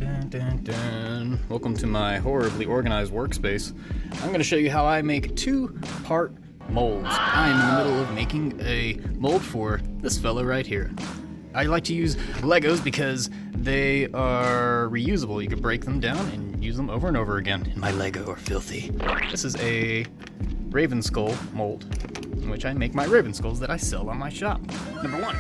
Dun, dun, dun. Welcome to my horribly organized workspace. I'm going to show you how I make two-part molds. I'm in the middle of making a mold for this fellow right here. I like to use Legos because they are reusable. You can break them down and use them over and over again. And my Lego are filthy. This is a Raven Skull mold, in which I make my Raven Skulls that I sell on my shop. Number one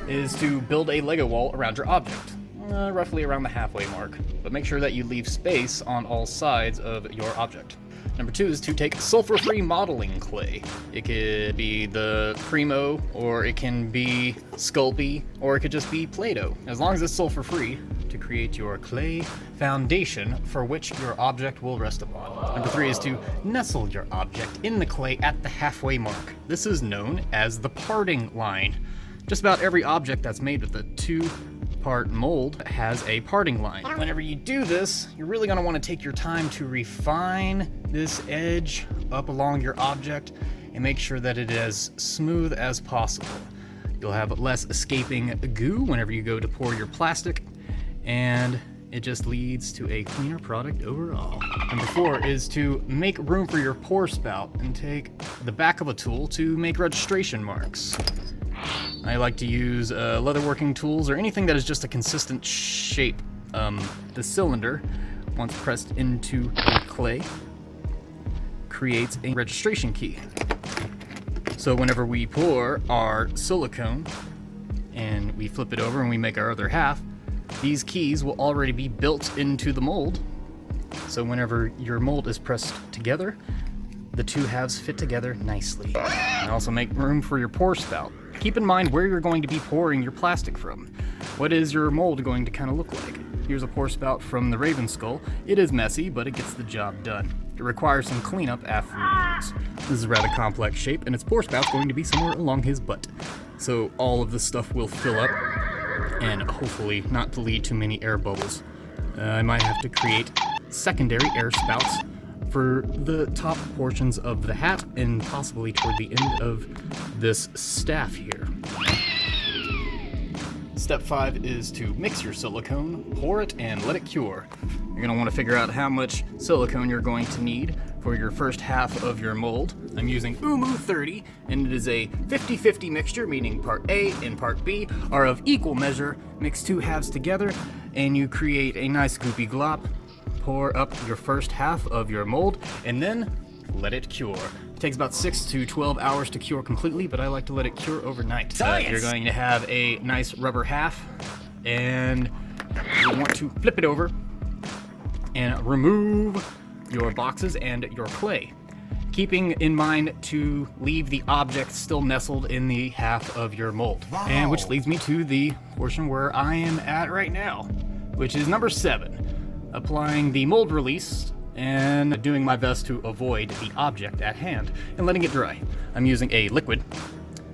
is to build a Lego wall around your object. Roughly around the halfway mark, but make sure that you leave space on all sides of your object. Number two is to take sulfur-free modeling clay. It could be the Primo, or it can be Sculpey, or it could just be Play-Doh, as long as it's sulfur-free, to create your clay foundation for which your object will rest upon. Number three is to nestle your object in the clay at the halfway mark. This is known as the parting line. Just about every object that's made with a two-part mold has a parting line. Whenever you do this, you're really going to want to take your time to refine this edge up along your object and make sure that it is as smooth as possible. You'll have less escaping goo whenever you go to pour your plastic, and it just leads to a cleaner product overall. Number four is to make room for your pour spout and take the back of a tool to make registration marks. I like to use leatherworking tools or anything that is just a consistent shape. The cylinder, once pressed into the clay, creates a registration key. So whenever we pour our silicone and we flip it over and we make our other half, these keys will already be built into the mold. So whenever your mold is pressed together, the two halves fit together nicely. And also make room for your pour spout. Keep in mind where you're going to be pouring your plastic from. What is your mold going to kind of look like? Here's a pour spout from the Raven Skull. It is messy, but it gets the job done. It requires some cleanup afterwards. This is a rather complex shape, and its pour spout's going to be somewhere along his butt. So all of the stuff will fill up, and hopefully not to lead to many air bubbles. I might have to create secondary air spouts for the top portions of the hat and possibly toward the end of this staff here. Step 5 is to mix your silicone, pour it, and let it cure. You're going to want to figure out how much silicone you're going to need for your first half of your mold. I'm using Umu 30, and it is a 50-50 mixture, meaning part A and part B are of equal measure. Mix two halves together, and you create a nice goopy glop. Pour up your first half of your mold, and then let it cure. It takes about 6 to 12 hours to cure completely, but I like to let it cure overnight. You're going to have a nice rubber half, and you want to flip it over and remove your boxes and your clay, keeping in mind to leave the object still nestled in the half of your mold. Wow. And which leads me to the portion where I am at right now, which is number 7. Applying the mold release and doing my best to avoid the object at hand and letting it dry. I'm using a liquid,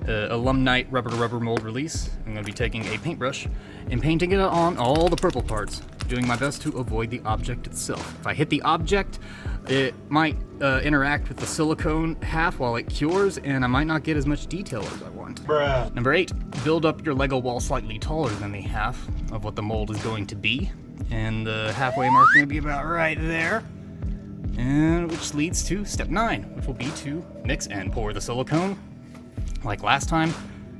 Alumnite rubber mold release. I'm going to be taking a paintbrush and painting it on all the purple parts, doing my best to avoid the object itself. If I hit the object, it might interact with the silicone half while it cures, and I might not get as much detail as I want. Bruh. Number 8, build up your Lego wall slightly taller than the half of what the mold is going to be. And the halfway mark is going to be about right there. And which leads to step 9, which will be to mix and pour the silicone. Like last time,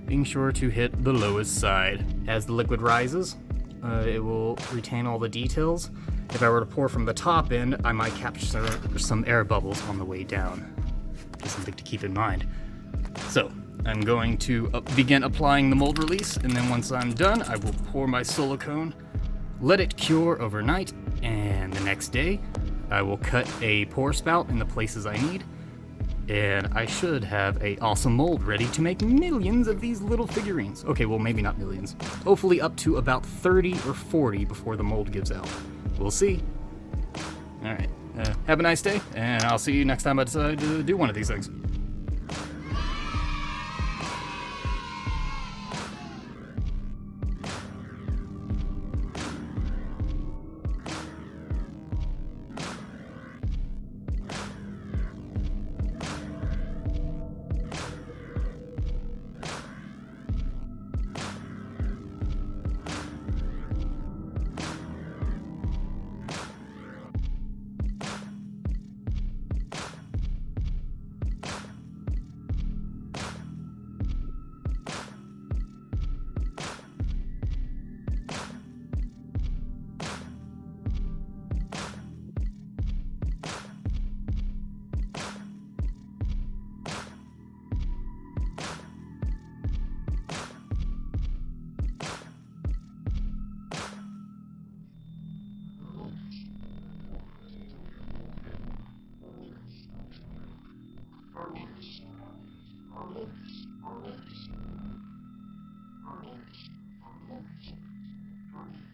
being sure to hit the lowest side. As the liquid rises, it will retain all the details. If I were to pour from the top end, I might capture some air bubbles on the way down. Just something to keep in mind. So, I'm going to begin applying the mold release, and then once I'm done, I will pour my silicone, let it cure overnight, and the next day I will cut a pour spout in the places I need, and I should have a awesome mold ready to make millions of these little figurines. Okay, well, maybe not millions. Hopefully up to about 30 or 40 before the mold gives out. We'll see. Alright, have a nice day, and I'll see you next time I decide to do one of these things. molds for months.